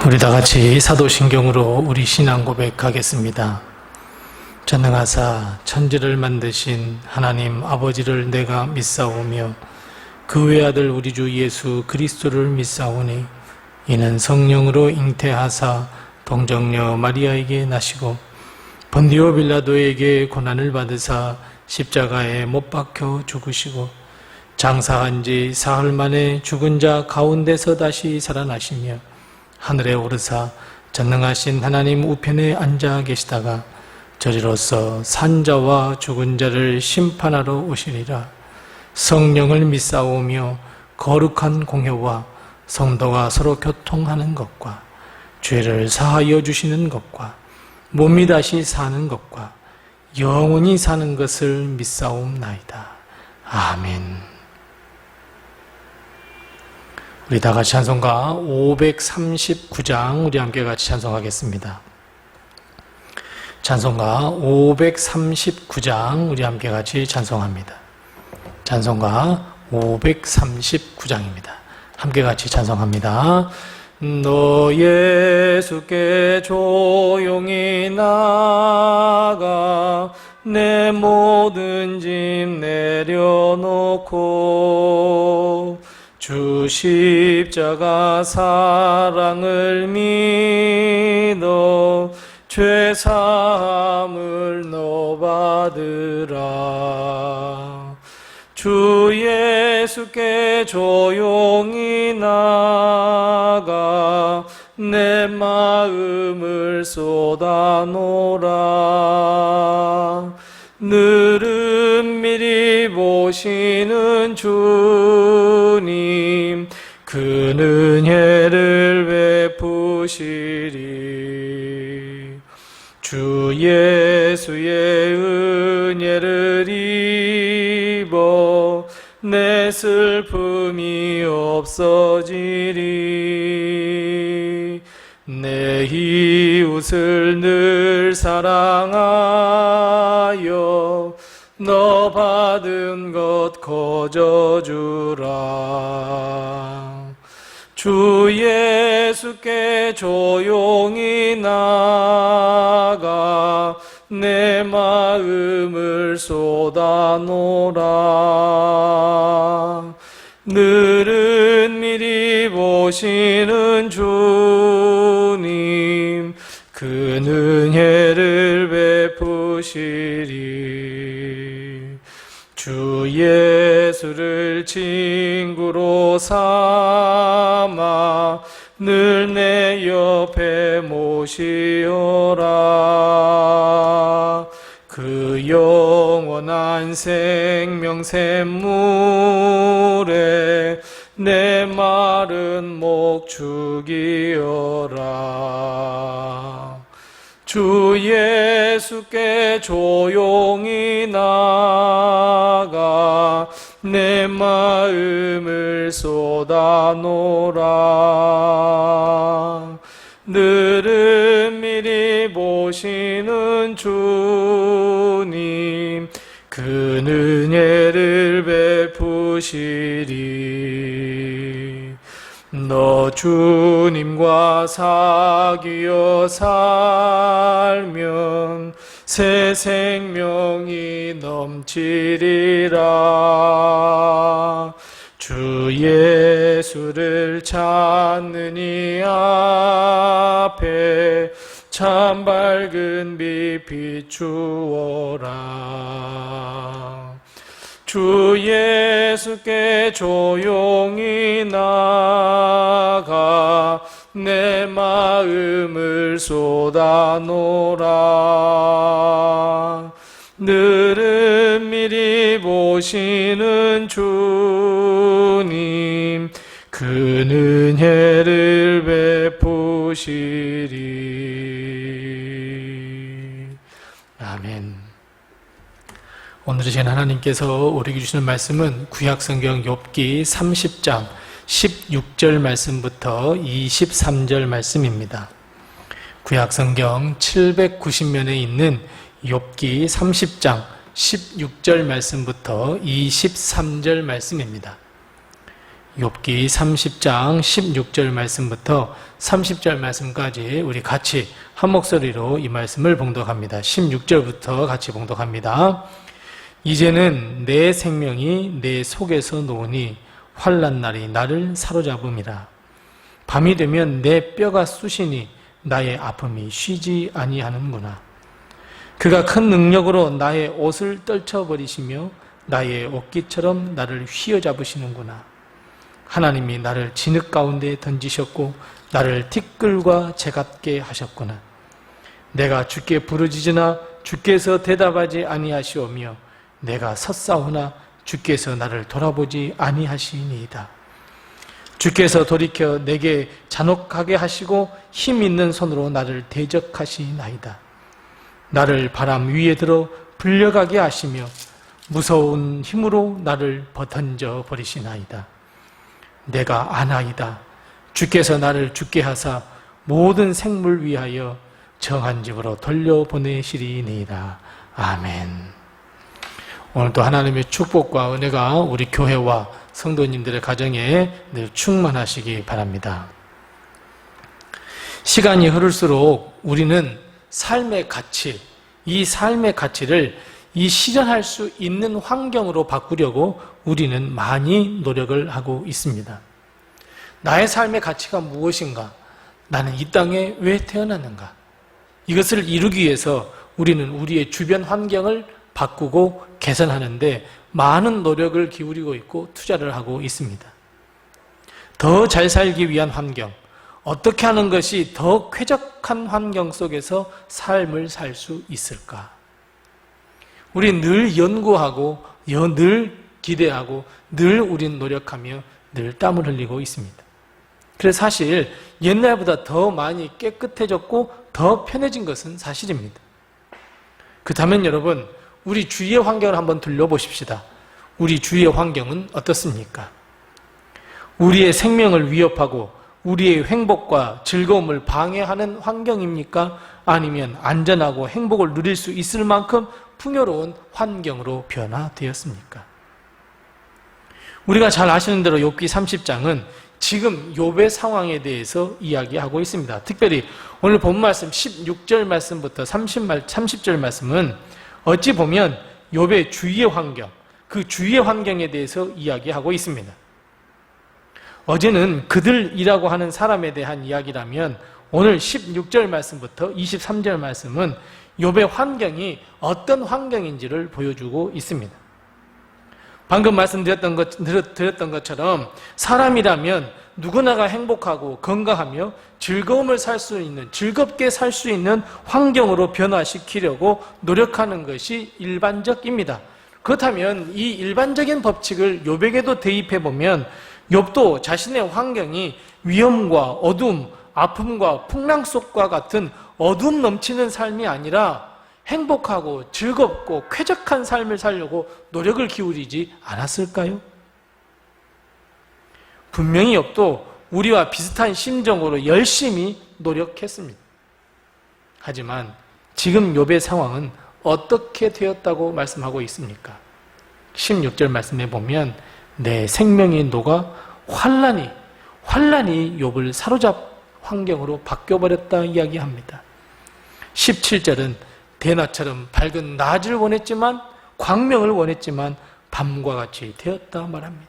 우리 다 같이 사도신경으로 우리 신앙 고백하겠습니다. 전능하사 천지를 만드신 하나님 아버지를 내가 믿사오며 그 외아들 우리 주 예수 그리스도를 믿사오니 이는 성령으로 잉태하사 동정녀 마리아에게 나시고 본디오 빌라도에게 고난을 받으사 십자가에 못 박혀 죽으시고 장사한 지 사흘 만에 죽은 자 가운데서 다시 살아나시며 하늘에 오르사 전능하신 하나님 우편에 앉아 계시다가 저리로서 산자와 죽은 자를 심판하러 오시리라. 성령을 믿사오며 거룩한 공효와 성도가 서로 교통하는 것과 죄를 사하여 주시는 것과 몸이 다시 사는 것과 영원히 사는 것을 믿사옵나이다. 아멘. 우리 다 같이 찬송가 539장 우리 함께 같이 찬송하겠습니다. 찬송가 539장 우리 함께 같이 찬송합니다. 찬송가 539장입니다. 함께 같이 찬송합니다. 너 예수께 조용히 나가 내 모든 짐 내려놓고 주 십자가 사랑을 믿어 죄 사함을 너 받으라. 주 예수께 조용히 나가 내 마음을 쏟아놓으라. 늘은 미리 보시는 주님 그 은혜를 베푸시리. 주 예수의 은혜를 입어 내 슬픔이 없어지리. 내 이웃을 늘 사랑하여 너 받은 것 거저주라. 주 예수께 조용히 나가 내 마음을 쏟아놓으라. 늘은 미리 보시는 주님 그 은혜를 베푸시리. 주 예수를 친구로 삼아 늘 내 옆에 모시어라. 그 영원한 생명 샘물에 내 마른 목 죽이어라. 주 예수께 조용히 나가 내 마음을 쏟아놓으라. 늘은 미리 보시는 주님 그 은혜를 베푸시리. 너 주님과 사귀어 살면 새 생명이 넘치리라. 주 예수를 찾는 이 앞에 참 밝은 빛 비추어라. 주 예수께 조용히 나가 내 마음을 쏟아놓으라. 늘은 미리 보시는 주님 그 은혜를 베푸시리. 아멘. 오늘 이 시간 하나님께서 우리에게 주시는 말씀은 구약성경 욥기 30장 16절 말씀부터 23절 말씀입니다. 구약성경 790면에 있는 욥기 30장 16절 말씀부터 23절 말씀입니다. 욥기 30장 16절 말씀부터 30절 말씀까지 우리 같이 한 목소리로 이 말씀을 봉독합니다. 16절부터 같이 봉독합니다. 이제는 내 생명이 내 속에서 노니 환난날이 나를 사로잡음이라. 밤이 되면 내 뼈가 쑤시니 나의 아픔이 쉬지 아니하는구나. 그가 큰 능력으로 나의 옷을 떨쳐버리시며 나의 옷깃처럼 나를 휘어잡으시는구나. 하나님이 나를 진흙 가운데 던지셨고 나를 티끌과 재갑게 하셨구나. 내가 주께 부르짖으나 주께서 대답하지 아니하시오며 내가 섰사오나 주께서 나를 돌아보지 아니하시니이다. 주께서 돌이켜 내게 잔혹하게 하시고 힘 있는 손으로 나를 대적하시나이다. 나를 바람 위에 들어 불려가게 하시며 무서운 힘으로 나를 던져 버리시나이다. 내가 아나이다. 주께서 나를 죽게 하사 모든 생물 위하여 정한 집으로 돌려보내시리니이다. 아멘. 오늘도 하나님의 축복과 은혜가 우리 교회와 성도님들의 가정에 늘 충만하시기 바랍니다. 시간이 흐를수록 우리는 삶의 가치, 이 삶의 가치를 이 실현할 수 있는 환경으로 바꾸려고 우리는 많이 노력을 하고 있습니다. 나의 삶의 가치가 무엇인가? 나는 이 땅에 왜 태어났는가? 이것을 이루기 위해서 우리는 우리의 주변 환경을 바꾸고 개선하는데 많은 노력을 기울이고 있고 투자를 하고 있습니다. 더 잘 살기 위한 환경, 어떻게 하는 것이 더 쾌적한 환경 속에서 삶을 살 수 있을까? 우리 늘 연구하고 늘 기대하고 늘 우린 노력하며 늘 땀을 흘리고 있습니다. 그래서 사실 옛날보다 더 많이 깨끗해졌고 더 편해진 것은 사실입니다. 그렇다면 여러분, 우리 주위의 환경을 한번 둘러보십시다. 우리 주위의 환경은 어떻습니까? 우리의 생명을 위협하고 우리의 행복과 즐거움을 방해하는 환경입니까? 아니면 안전하고 행복을 누릴 수 있을 만큼 풍요로운 환경으로 변화되었습니까? 우리가 잘 아시는 대로 욥기 30장은 지금 욥의 상황에 대해서 이야기하고 있습니다. 특별히 오늘 본 말씀 16절 말씀부터 30절 말씀은 어찌 보면 욥의 주위의 환경, 그 주위의 환경에 대해서 이야기하고 있습니다. 어제는 그들이라고 하는 사람에 대한 이야기라면 오늘 16절 말씀부터 23절 말씀은 욥의 환경이 어떤 환경인지를 보여주고 있습니다. 방금 말씀드렸던 것처럼 사람이라면 누구나가 행복하고 건강하며 즐거움을 살 수 있는, 즐겁게 살 수 있는 환경으로 변화시키려고 노력하는 것이 일반적입니다. 그렇다면 이 일반적인 법칙을 욥에게도 대입해보면 욥도 자신의 환경이 위험과 어둠, 아픔과 풍랑 속과 같은 어둠 넘치는 삶이 아니라 행복하고 즐겁고 쾌적한 삶을 살려고 노력을 기울이지 않았을까요? 분명히 욥도 우리와 비슷한 심정으로 열심히 노력했습니다. 하지만 지금 욥의 상황은 어떻게 되었다고 말씀하고 있습니까? 16절 말씀에 보면 내 생명이 녹아 환란이 욥을 사로잡 환경으로 바뀌어버렸다 이야기합니다. 17절은 대낮처럼 밝은 낮을 원했지만 광명을 원했지만 밤과 같이 되었다 말합니다.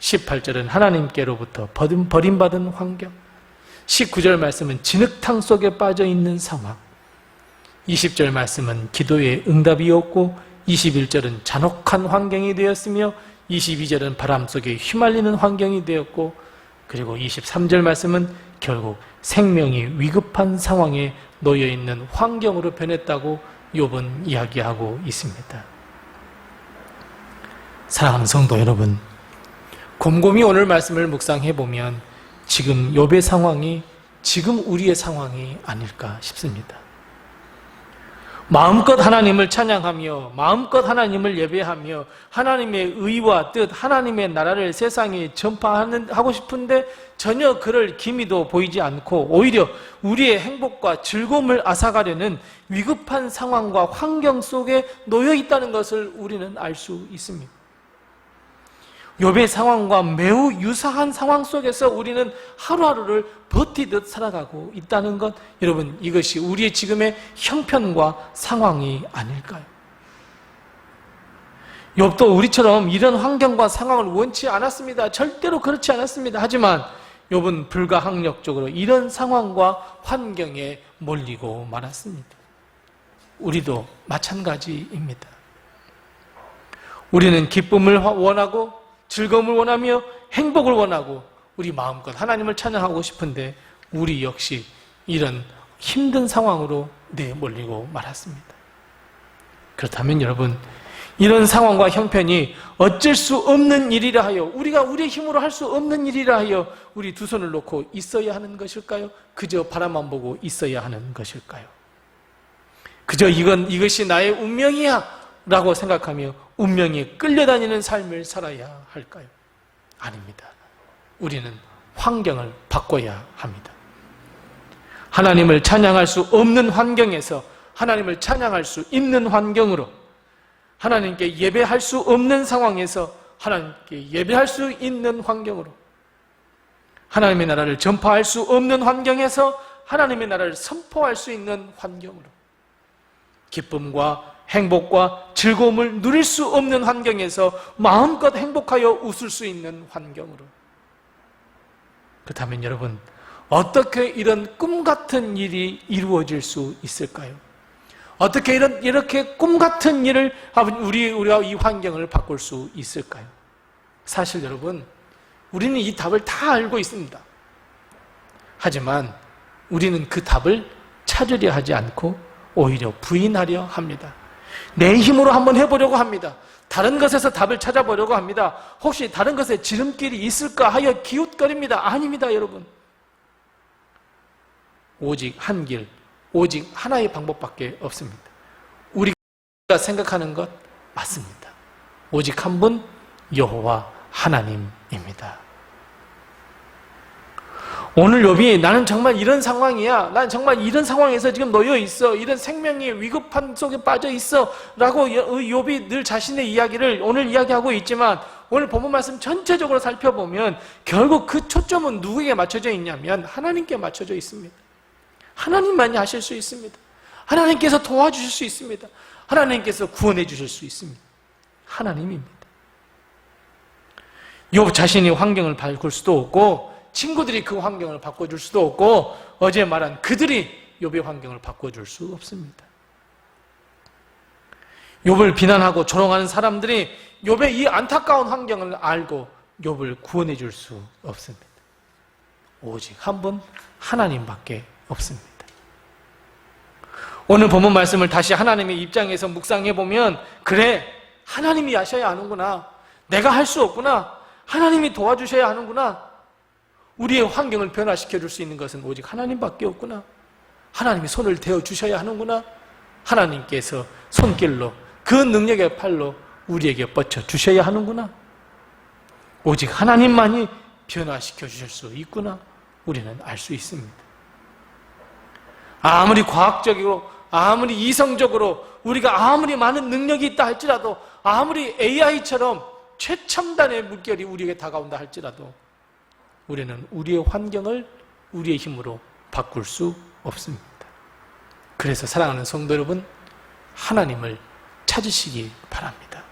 18절은 하나님께로부터 버림받은 환경, 19절 말씀은 진흙탕 속에 빠져있는 상황, 20절 말씀은 기도의 응답이 없고 21절은 잔혹한 환경이 되었으며 22절은 바람 속에 휘말리는 환경이 되었고 그리고 23절 말씀은 결국 생명이 위급한 상황에 놓여있는 환경으로 변했다고 욥은 이야기하고 있습니다. 사랑하는 성도 여러분, 곰곰이 오늘 말씀을 묵상해보면 지금 욥의 상황이 지금 우리의 상황이 아닐까 싶습니다. 마음껏 하나님을 찬양하며 마음껏 하나님을 예배하며 하나님의 의와 뜻, 하나님의 나라를 세상에 전파하고 싶은데 전혀 그럴 기미도 보이지 않고 오히려 우리의 행복과 즐거움을 앗아가려는 위급한 상황과 환경 속에 놓여 있다는 것을 우리는 알 수 있습니다. 욥의 상황과 매우 유사한 상황 속에서 우리는 하루하루를 버티듯 살아가고 있다는 것, 여러분, 이것이 우리의 지금의 형편과 상황이 아닐까요? 욥도 우리처럼 이런 환경과 상황을 원치 않았습니다. 절대로 그렇지 않았습니다. 하지만 욥은 불가항력적으로 이런 상황과 환경에 몰리고 말았습니다. 우리도 마찬가지입니다. 우리는 기쁨을 원하고 즐거움을 원하며 행복을 원하고 우리 마음껏 하나님을 찬양하고 싶은데 우리 역시 이런 힘든 상황으로 내몰리고 말았습니다. 그렇다면 여러분, 이런 상황과 형편이 어쩔 수 없는 일이라 하여, 우리가 우리의 힘으로 할 수 없는 일이라 하여 우리 두 손을 놓고 있어야 하는 것일까요? 그저 바라만 보고 있어야 하는 것일까요? 그저 이것이 나의 운명이야 라고 생각하며 운명에 끌려다니는 삶을 살아야 할까요? 아닙니다. 우리는 환경을 바꿔야 합니다. 하나님을 찬양할 수 없는 환경에서 하나님을 찬양할 수 있는 환경으로, 하나님께 예배할 수 없는 상황에서 하나님께 예배할 수 있는 환경으로, 하나님의 나라를 전파할 수 없는 환경에서 하나님의 나라를 선포할 수 있는 환경으로, 기쁨과 행복과 즐거움을 누릴 수 없는 환경에서 마음껏 행복하여 웃을 수 있는 환경으로. 그렇다면 여러분, 어떻게 이런 꿈 같은 일이 이루어질 수 있을까요? 어떻게 이렇게 꿈 같은 일을 우리가 이 환경을 바꿀 수 있을까요? 사실 여러분, 우리는 이 답을 다 알고 있습니다. 하지만 우리는 그 답을 찾으려 하지 않고 오히려 부인하려 합니다. 내 힘으로 한번 해보려고 합니다. 다른 것에서 답을 찾아보려고 합니다. 혹시 다른 것에 지름길이 있을까 하여 기웃거립니다. 아닙니다, 여러분. 오직 한 길, 오직 하나의 방법밖에 없습니다. 우리가 생각하는 것 맞습니다. 오직 한 분, 여호와 하나님입니다. 오늘 욥이 나는 정말 이런 상황이야, 난 정말 이런 상황에서 지금 놓여 있어, 이런 생명의 위급한 속에 빠져 있어 라고 욥이 늘 자신의 이야기를 오늘 이야기하고 있지만, 오늘 본문 말씀 전체적으로 살펴보면 결국 그 초점은 누구에게 맞춰져 있냐면 하나님께 맞춰져 있습니다. 하나님만이 하실 수 있습니다. 하나님께서 도와주실 수 있습니다. 하나님께서 구원해 주실 수 있습니다. 하나님입니다. 욥 자신이 환경을 바꿀 수도 없고, 친구들이 그 환경을 바꿔줄 수도 없고, 어제 말한 그들이 욥의 환경을 바꿔줄 수 없습니다. 욥을 비난하고 조롱하는 사람들이 욥의 이 안타까운 환경을 알고 욥을 구원해 줄 수 없습니다. 오직 한 분, 하나님밖에 없습니다. 오늘 본문 말씀을 다시 하나님의 입장에서 묵상해 보면, 그래, 하나님이 하셔야 하는구나, 내가 할 수 없구나, 하나님이 도와주셔야 하는구나, 우리의 환경을 변화시켜 줄 수 있는 것은 오직 하나님밖에 없구나, 하나님이 손을 대어 주셔야 하는구나, 하나님께서 손길로 그 능력의 팔로 우리에게 뻗쳐 주셔야 하는구나, 오직 하나님만이 변화시켜 주실 수 있구나, 우리는 알 수 있습니다. 아무리 과학적이고 아무리 이성적으로 우리가 아무리 많은 능력이 있다 할지라도, 아무리 AI처럼 최첨단의 물결이 우리에게 다가온다 할지라도 우리는 우리의 환경을 우리의 힘으로 바꿀 수 없습니다. 그래서 사랑하는 성도 여러분, 하나님을 찾으시기 바랍니다.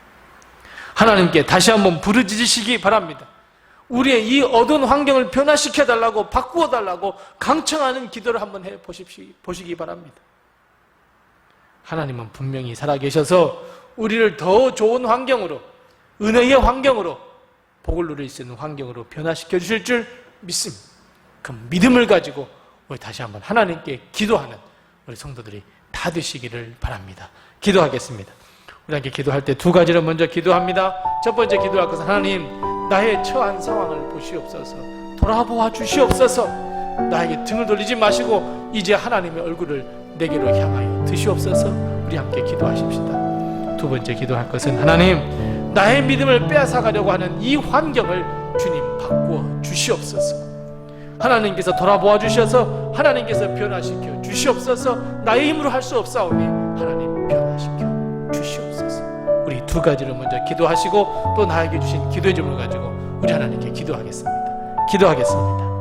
하나님께 다시 한번 부르짖으시기 바랍니다. 우리의 이 어두운 환경을 변화시켜달라고, 바꾸어달라고 강청하는 기도를 한번 해보시기 바랍니다. 하나님은 분명히 살아계셔서 우리를 더 좋은 환경으로, 은혜의 환경으로, 복을 누릴 수 있는 환경으로 변화시켜 주실 줄 믿습니다. 그 믿음을 가지고 우리 다시 한번 하나님께 기도하는 우리 성도들이 다 되시기를 바랍니다. 기도하겠습니다. 우리 함께 기도할 때 두 가지를 먼저 기도합니다. 첫 번째 기도할 것은, 하나님, 나의 처한 상황을 보시옵소서, 돌아보아 주시옵소서, 나에게 등을 돌리지 마시고 이제 하나님의 얼굴을 내게로 향하여 드시옵소서. 우리 함께 기도하십시다. 두 번째 기도할 것은, 하나님, 나의 믿음을 빼앗아가려고 하는 이 환경을 주님 바꾸어 주시옵소서. 하나님께서 돌아보아 주셔서 하나님께서 변화시켜 주시옵소서. 나의 힘으로 할 수 없사오니 하나님 변화시켜 주시옵소서. 우리 두 가지를 먼저 기도하시고 또 나에게 주신 기도의 점을 가지고 우리 하나님께 기도하겠습니다. 기도하겠습니다.